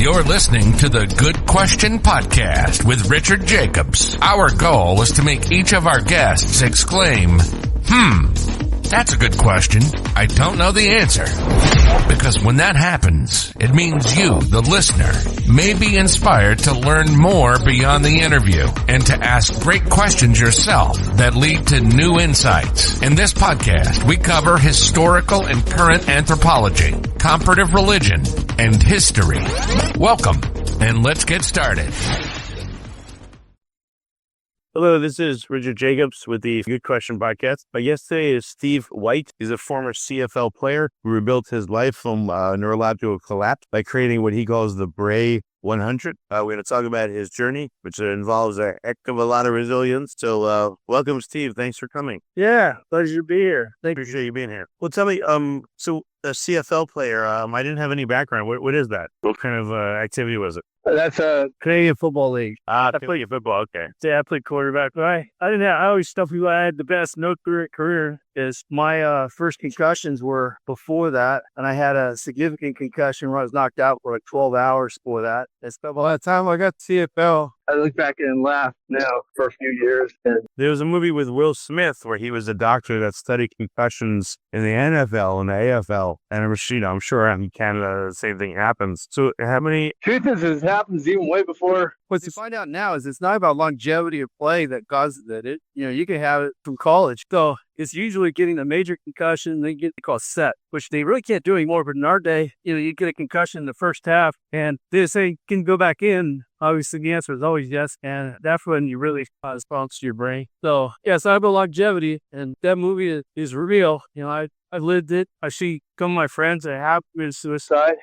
You're listening to the Good Question Podcast with Richard Jacobs. Our goal is to make each of our guests exclaim, that's a good question. I don't know the answer. Because when that happens, it means you, the listener, may be inspired to learn more beyond the interview and to ask great questions yourself that lead to new insights. In this podcast, we cover historical and current anthropology, comparative religion, and history. Welcome, and let's get started. Hello, this is Richard Jacobs with the Good Question Podcast. My guest today is Steve White. He's a former CFL player who rebuilt his life from neurological collapse by creating what he calls the Brae 100. We're going to talk about his journey, which involves a heck of a lot of resilience. So welcome, Steve. Thanks for coming. Yeah, pleasure to be here. Appreciate you being here. Well, tell me, so a CFL player, I didn't have any background. What is that? What kind of activity was it? That's a Canadian Football League. I played football. Okay. Yeah, I played quarterback. But I always tell people I had the best career is my first concussions were before that. And I had a significant concussion where I was knocked out for like 12 hours before that. And so by the time I got to CFL, I look back and laugh now for a few years. And there was a movie with Will Smith where he was a doctor that studied concussions in the NFL and the AFL. And I'm sure in Canada the same thing happens. So how many... Truth is, it happens even way before. What you find out now is it's not about longevity of play that causes it. You can have it from college. So it's usually getting a major concussion, they get called set, which they really can't do anymore. But in our day, you get a concussion in the first half and they say, can you go back in? Obviously, the answer is always yes. And that's when you really response to your brain. So, yes, I have a longevity and that movie is real. I lived it. I see some of my friends that have committed suicide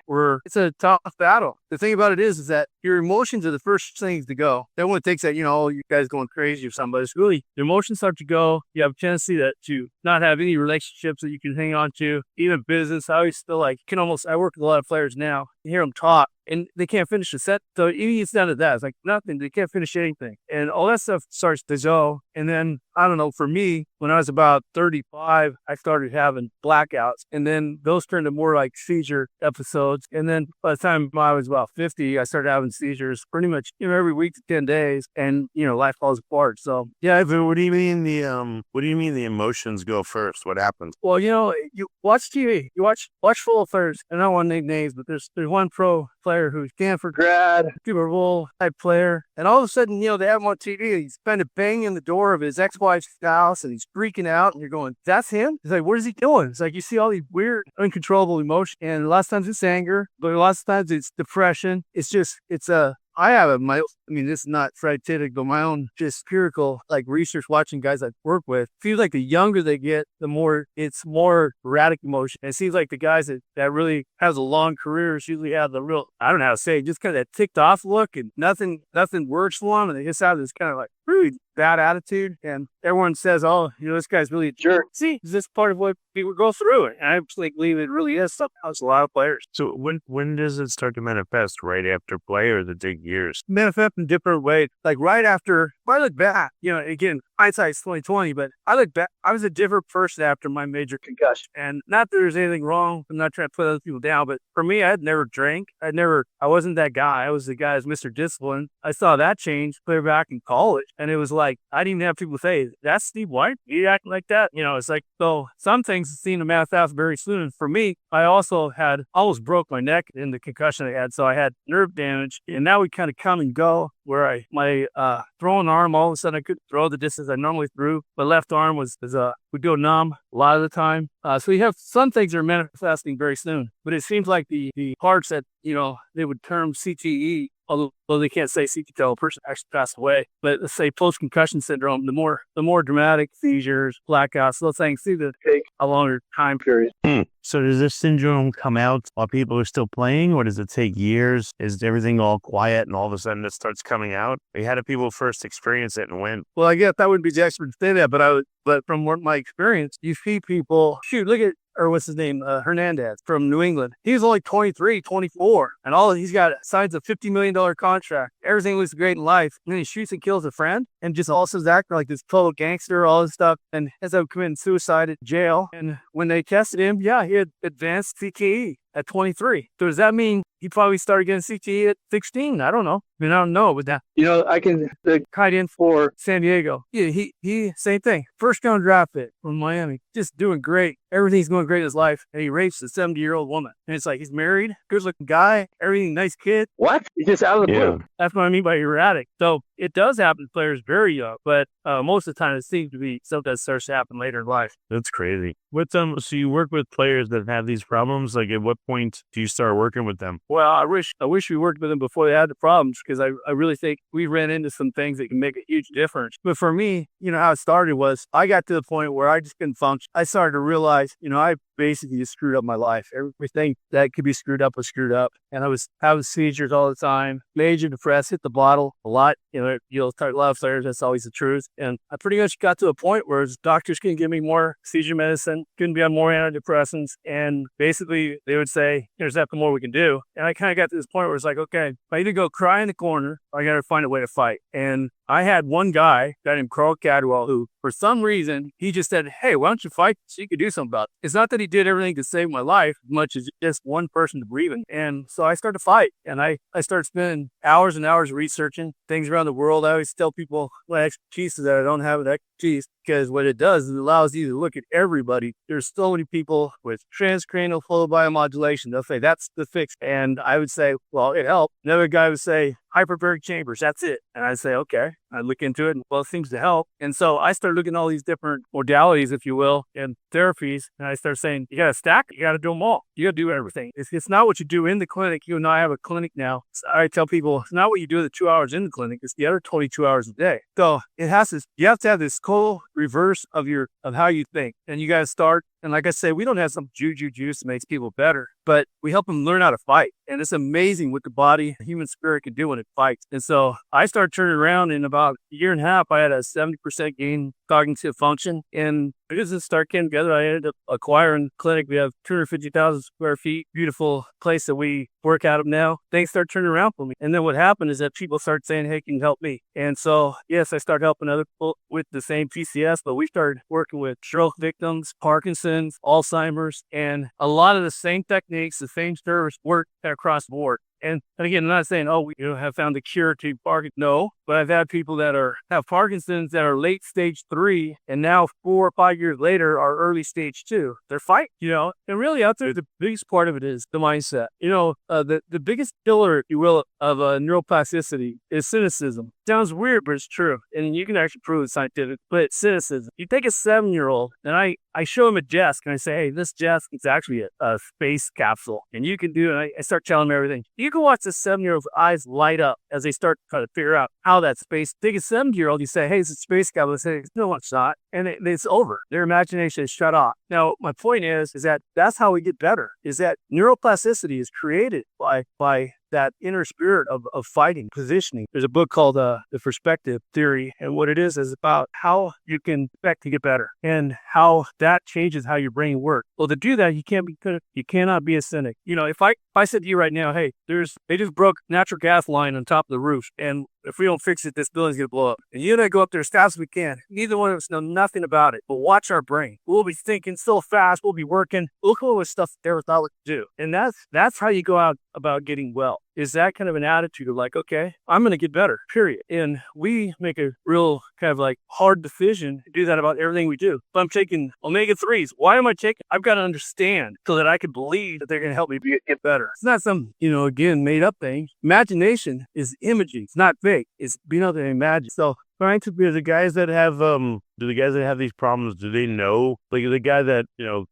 it's a tough battle. The thing about it is that your emotions are the first things to go. Then when it takes that, you guys going crazy or something, but it's really, the emotions start to go. You have a tendency to not have any relationships that you can hang on to, even business. I always feel like I work with a lot of players now. You hear them talk and they can't finish the set. So even it's down to that. It's like nothing. They can't finish anything. And all that stuff starts to go. And then, I don't know, for me, when I was about 35, I started having blackouts. And then those turned to more like seizure episodes. And then by the time I was about 50, I started having seizures pretty much, every week to 10 days. And, life falls apart. So, yeah. But what do you mean the emotions go first? What happens? Well, you watch TV, you watch football players. I don't want to name names, but there's one pro player who's Stanford grad, Super Bowl type player. And all of a sudden, they have him on TV. He's kind of banging the door of his ex-wife's house and he's freaking out. And you're going, that's him? He's like, what is he doing? It's like, you see all these weird, uncontrollable emotions. And a lot of times it's anger, but a lot of times it's depression. I have this is not scientific, but my own just empirical, research watching guys I work with, feels like the younger they get, the more it's more erratic emotion. And it seems like the guys that really has a long career usually have the real, I don't know how to say it, just kind of that ticked off look and nothing works for them. And they just have this kind of really bad attitude. And everyone says, oh, this guy's really a jerk. See, is this part of what people go through? And I actually believe it really is. Sometimes a lot of players. So when does it start to manifest? Right after play or the big years? Manifest in different ways. Like right after, if I look back, again, hindsight's 2020, but I look back, I was a different person after my major concussion. And not that there's anything wrong. I'm not trying to put other people down, but for me, I had never drank. I wasn't that guy. I was the guy who's Mr. Discipline. I saw that change clear back in college. And it was like, I didn't even have people say, that's Steve White? You acting like that? It's like, so some things seem to manifest very soon. And for me, I also almost broke my neck in the concussion I had. So I had nerve damage and that would kind of come and go where my throwing arm, all of a sudden I couldn't throw the distance I normally threw. My left arm would go numb a lot of the time. So you have some things that are manifesting very soon, but it seems like the parts that, they would term CTE, although they can't say CTE until a person actually passed away, but let's say post-concussion syndrome, the more dramatic seizures, blackouts, those things seem to take a longer time period. So does this syndrome come out while people are still playing, or does it take years? Is everything all quiet and all of a sudden it starts coming out? How do people first experience it and when? Well, I guess that wouldn't be the expert to say that, but from my experience, you see people, look at, or what's his name, Hernandez from New England. He's only 23, 24, and he's got signs a $50 million contract. Everything looks great in life, and then he shoots and kills a friend. and just also acting like this total gangster, all this stuff, and ends up committing suicide at jail. And when they tested him, yeah, he had advanced CTE at 23. So does that mean he probably started getting CTE at 16? I don't know. I mean, I don't know, but that, I can kite in for San Diego. Yeah, he same thing. First round draft pick from Miami, just doing great. Everything's going great in his life, and he rapes a 70-year-old woman. And it's like, he's married, good-looking guy, everything, nice kid. What? He's just out of the blue. That's what I mean by erratic. So it does happen to players very young, but most of the time it seems to be something that starts to happen later in life. That's crazy. So you work with players that have these problems. Like, at what point do you start working with them? Well, I wish we worked with them before they had the problems, because I really think we ran into some things that can make a huge difference. But for me, how it started was I got to the point where I just couldn't function. I started to realize, I basically just screwed up my life. Everything that could be screwed up was screwed up. And I was having seizures all the time, major depressed, hit the bottle a lot. You'll start a lot of players, that's always the truth. And I pretty much got to a point where doctors couldn't give me more seizure medicine, couldn't be on more antidepressants. And basically they would say, there's nothing more we can do. And I kind of got to this point where it's like, okay, I either go cry in the corner or I got to find a way to fight. And I had one guy named Carl Cadwell who, for some reason, he just said, hey, why don't you fight so you could do something about it? It's not that he did everything to save my life as much as just one person to breathe in. And so I started to fight, and I started spending hours and hours researching things around the world. I always tell people my expertise is that I don't have an expertise, because what it does is it allows you to look at everybody. There's so many people with transcranial flow biomodulation. They'll say, that's the fix. And I would say, well, it helped. Another guy would say, hyperbaric chambers, that's it. And I'd say, okay. I look into it, and well, it seems to help. And so I started looking at all these different modalities, if you will, and therapies. And I started saying, you got to stack it. You got to do them all. You got to do everything. It's not what you do in the clinic. You and I have a clinic now. So I tell people, it's not what you do the 2 hours in the clinic. It's the other 22 hours a day. So you have to have this total reverse of how you think. And you got to start. And like I say, we don't have some juju juice that makes people better, but we help them learn how to fight. And it's amazing what the body, the human spirit can do when it fights. And so I started turning around in about a year and a half. I had a 70% gain cognitive function. And because it started getting together, I ended up acquiring a clinic. We have 250,000 square feet, beautiful place that we work out of now. Things start turning around for me. And then what happened is that people start saying, hey, can you help me? And so, yes, I started helping other people with the same PCS, but we started working with stroke victims, Parkinson's, Alzheimer's, and a lot of the same techniques, the same service work across the board. And again, I'm not saying, we have found the cure to Parkinson's. No, but I've had people that have Parkinson's that are late stage 3, and now 4 or 5 years later are early stage 2. They're fighting, and really out there, the biggest part of it is the mindset. The biggest killer, if you will, of neuroplasticity is cynicism. Sounds weird, but it's true. And you can actually prove it scientifically, but it's cynicism. You take a 7-year-old, and I show him a desk, and I say, hey, this desk is actually a space capsule, and you can do it. And I start telling him everything. You can watch this 7-year-old's eyes light up as they start trying to figure out how that space. Take a 7-year-old, you say, hey, it's a space capsule. They say, no, it's not. And it's over. Their imagination is shut off. Now, my point is that that's how we get better, is that neuroplasticity is created by that inner spirit of fighting, positioning. There's a book called The Perspective Theory, and what it is about how you can expect to get better and how that changes how your brain works. Well, to do that, you cannot be a cynic. If I said to you right now, hey, they just broke natural gas line on top of the roof, and if we don't fix it, this building's going to blow up. And you and I go up there as fast as we can. Neither one of us know nothing about it, but watch our brain. We'll be thinking so fast. We'll be working. We'll come up with stuff they never thought we could do. And that's how you go out about getting well, is that kind of an attitude of like, okay, I'm going to get better, period. And we make a real kind of like hard decision to do that about everything we do. If I'm taking omega-3s, why am I taking? I've got to understand so that I can believe that they're going to help me get better. It's not some, again, made up thing. Imagination is imaging. It's not fake. It's being able to imagine. So trying to be the guys that have these problems, do they know? Like the guy that,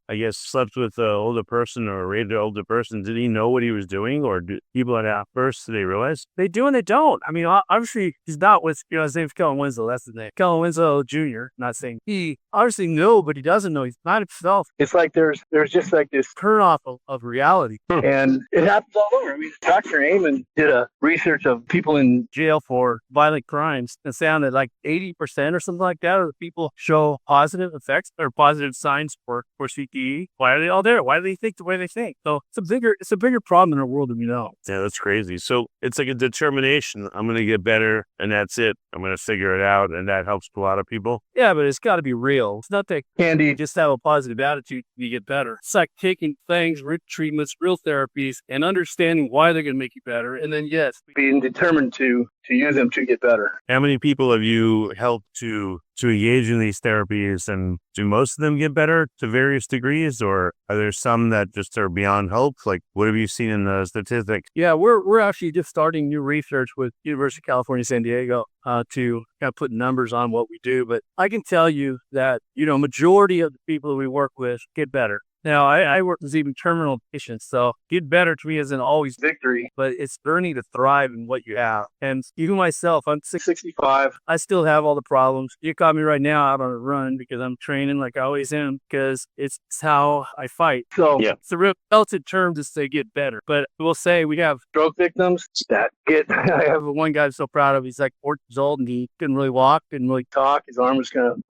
I guess slept with an older person or raped an older person, did he know what he was doing? Or do people at first, do they realize? They do and they don't. I mean, obviously he's not with, his name's Kellen Winslow. That's the name. Kellen Winslow Jr. Not saying he obviously knows, but he doesn't know. He's not himself. It's like there's just like this turn off of reality. And it happens all over. I mean, Dr. Amen did a research of people in jail for violent crimes and found that like 80% or something like that of the people show positive effects or positive signs for CTE. Why are they all there? Why do they think the way they think? So it's a bigger problem in our world than we know. Yeah, that's crazy. So it's like a determination. I'm going to get better and that's it. I'm going to figure it out. And that helps a lot of people. Yeah, but it's got to be real. It's not that candy, just have a positive attitude to get better. It's like taking things, real treatments, real therapies, and understanding why they're going to make you better. And then, yes, being determined to use them to get better. How many people have you helped to engage in these therapies, and do most of them get better to various degrees, or are there some that just are beyond hope? Like, what have you seen in the statistics? Yeah, we're actually just starting new research with University of California, San Diego, to kind of put numbers on what we do. But I can tell you that, majority of the people that we work with get better. Now, I work with even terminal patients, so get better to me isn't always victory, but it's learning to thrive in what you have. And even myself, I'm 65. I still have all the problems. You caught me right now out on a run because I'm training like I always am, because it's how I fight. So It's a real relative term to say get better. But we'll say we have stroke victims that I have one guy I'm so proud of. He's like 4 years old and he couldn't really walk, couldn't really talk. His arm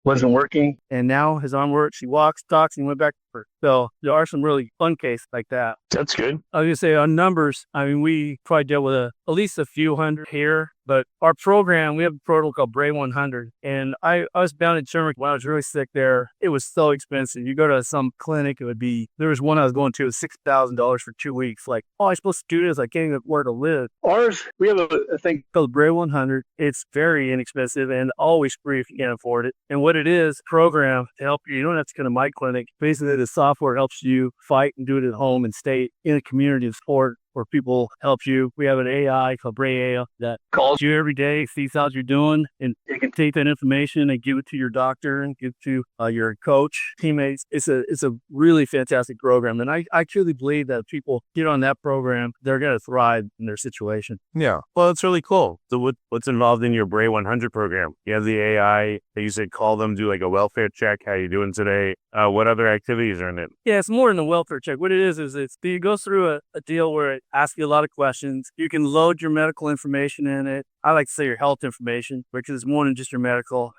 wasn't working. And now his arm works. He walks, talks, and he went back to work. So there are some really fun cases like that. That's good. I was going to say on numbers, we probably deal with at least a few hundred here. But our program, we have a protocol called Brae 100. And I was bound in turmeric when I was really sick there. It was so expensive. You go to some clinic, there was one I was going to, it was $6,000 for 2 weeks. Like, I'm supposed to do this? I can't even where to live. Ours, we have a thing called Brae 100. It's very inexpensive and always free if you can't afford it. And what it is, program to help you. You don't have to come to my clinic. Basically, the software helps you fight and do it at home and stay in a community of support where people help you. We have an AI called Brae AI that calls you every day, sees how you're doing, and it can take that information and give it to your doctor and give it to your coach, teammates. It's a really fantastic program. And I truly believe that if people get on that program, they're going to thrive in their situation. Yeah. Well, it's really cool. So what's involved in your Brae 100 program? You have the AI that you said call them, do like a welfare check. How you doing today? What other activities are in it? Yeah, it's more than a welfare check. What it is it goes through a deal where it asks you a lot of questions. You can load your medical information in it. I like to say your health information, which is more than just your medical.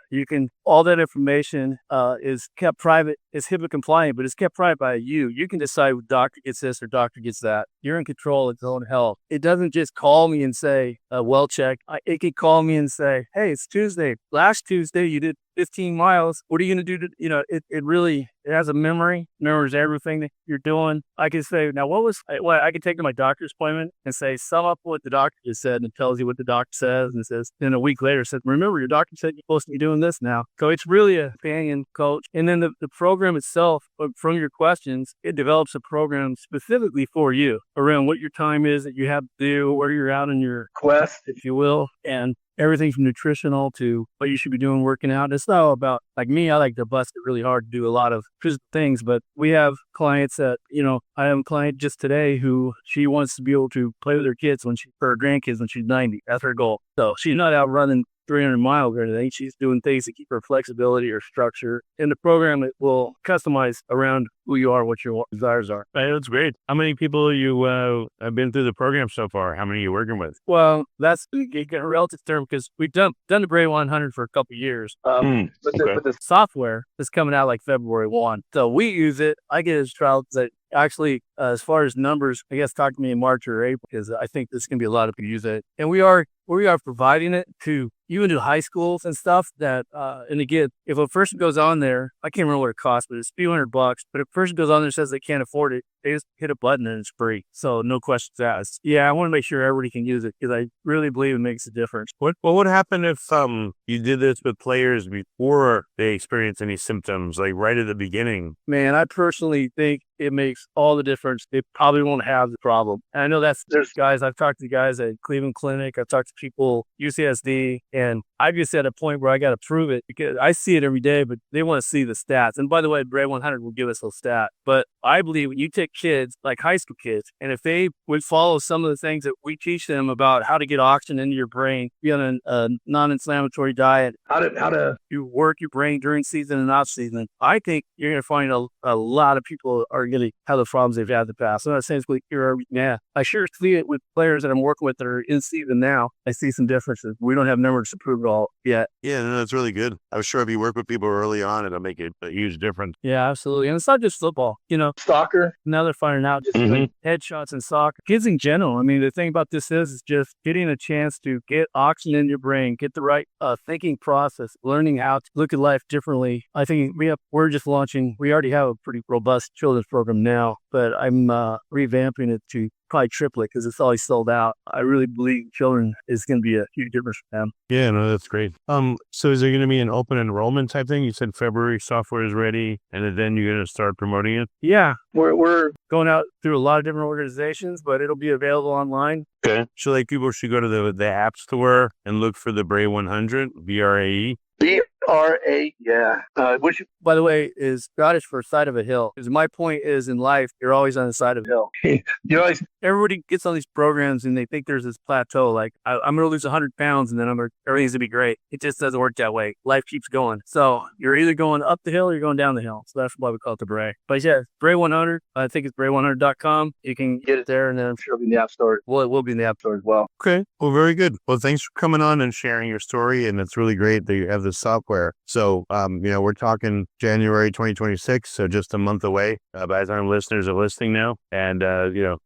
All that information is kept private. It's HIPAA compliant, but it's kept private by you. You can decide what doctor gets this or doctor gets that. You're in control of your own health. It doesn't just call me and say, well check. It could call me and say, hey, it's Tuesday. Last Tuesday, you did 15 miles. What are you going to do? It has a memory, remembers everything that you're doing. I can say, now I can take to my doctor's appointment and say, sum up what the doctor just said, and it tells you what the doctor says. And it says, then a week later, it says, remember, your doctor said you're supposed to be doing this now. So it's really a companion coach. And then the program itself, from your questions, it develops a program specifically for you around what your time is that you have to do, where you're out in your quest, if you will, and everything from nutritional to what you should be doing working out. It's not about, like me, I like to bust it really hard to do a lot of physical things, but we have clients that, I have a client just today who she wants to be able to play with her kids for her grandkids when she's 90. That's her goal. So she's not out running 300 miles or anything. She's doing things to keep her flexibility or structure. In the program, it will customize around who you are, what your desires are. Right, that's great. How many people you have been through the program so far? How many are you working with? Well, that's a relative term because we've done the Brae 100 for a couple of years. But the software is coming out like February 1. So we use it. I get his trials that actually, as far as numbers, I guess talk to me in March or April because I think there's going to be a lot of people use it. And we are providing it to even to high schools and stuff that, and again, if a person goes on there, I can't remember what it costs, but it's a few $100. But if a person goes on there and says they can't afford it, they just hit a button and it's free. So no questions asked. Yeah, I want to make sure everybody can use it because I really believe it makes a difference. What would happen if you did this with players before they experience any symptoms, like right at the beginning? Man, I personally think it makes all the difference. They probably won't have the problem. And I know there's guys, I've talked to guys at Cleveland Clinic, I've talked to people, UCSD, and I'm just at a point where I got to prove it because I see it every day, but they want to see the stats. And by the way, Brae 100 will give us those stats. But I believe when you take kids, like high school kids, and if they would follow some of the things that we teach them about how to get oxygen into your brain, be on a non-inflammatory diet, how to work your brain during season and off season, I think you're going to find a lot of people are going to have the problems they've had in the past. I'm not saying it's clear. Yeah, I sure see it with players that I'm working with that are in season now. I see some differences. We don't have numbers much to prove it all yet. Yeah, no, that's really good. I'm sure if you work with people early on, it'll make a huge difference. Yeah, absolutely. And it's not just football, soccer. Now they're finding out just like headshots in soccer. Kids in general. I mean, the thing about this is just getting a chance to get oxygen in your brain, get the right thinking process, learning how to look at life differently. I think we already have a pretty robust children's program now, but I'm revamping it to probably triple it because it's always sold out. I really believe children is going to be a huge difference for them. Yeah, no, that's great. So is there going to be an open enrollment type thing? You said February software is ready, and then you're going to start promoting it? Yeah, we're going out through a lot of different organizations, but it'll be available online. Okay. So like people should go to the App Store and look for the Brae 100, BRAE. BRA, yeah. Which, by the way, is Scottish for side of a hill. Because my point is, in life, you're always on the side of a hill. Everybody gets on these programs and they think there's this plateau. Like, I'm going to lose 100 pounds and then everything's going to be great. It just doesn't work that way. Life keeps going. So you're either going up the hill or you're going down the hill. So that's why we call it the Brae. But yeah, Brae 100. I think it's Brae100.com. You can get it there, and then I'm sure it'll be in the App Store. Well, it will be in the App Store as well. Okay. Well, very good. Well, thanks for coming on and sharing your story. And it's really great that you have this software. So, we're talking January 2026, so just a month away by the time listeners are listening now. And,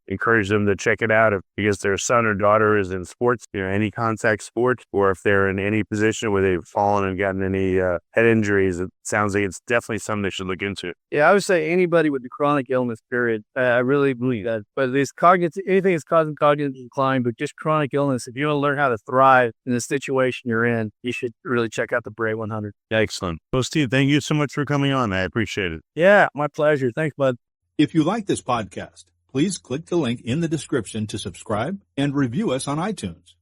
encourage them to check it out because their son or daughter is in sports, any contact sport, or if they're in any position where they've fallen and gotten any head injuries. It sounds like it's definitely something they should look into. Yeah, I would say anybody with the chronic illness, period. I really believe that. But anything that's causing cognitive decline, but just chronic illness, if you want to learn how to thrive in the situation you're in, you should really check out the Brae 100. Excellent. Well, Steve, thank you so much for coming on. I appreciate it. Yeah, my pleasure. Thanks, bud. If you like this podcast, please click the link in the description to subscribe and review us on iTunes.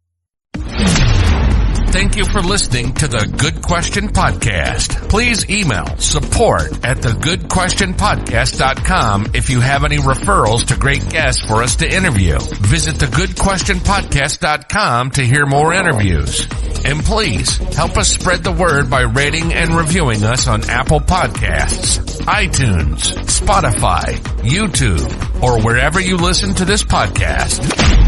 Thank you for listening to the Good Question Podcast. Please email support@thegoodquestionpodcast.com if you have any referrals to great guests for us to interview. Visit thegoodquestionpodcast.com to hear more interviews. And please help us spread the word by rating and reviewing us on Apple Podcasts, iTunes, Spotify, YouTube, or wherever you listen to this podcast.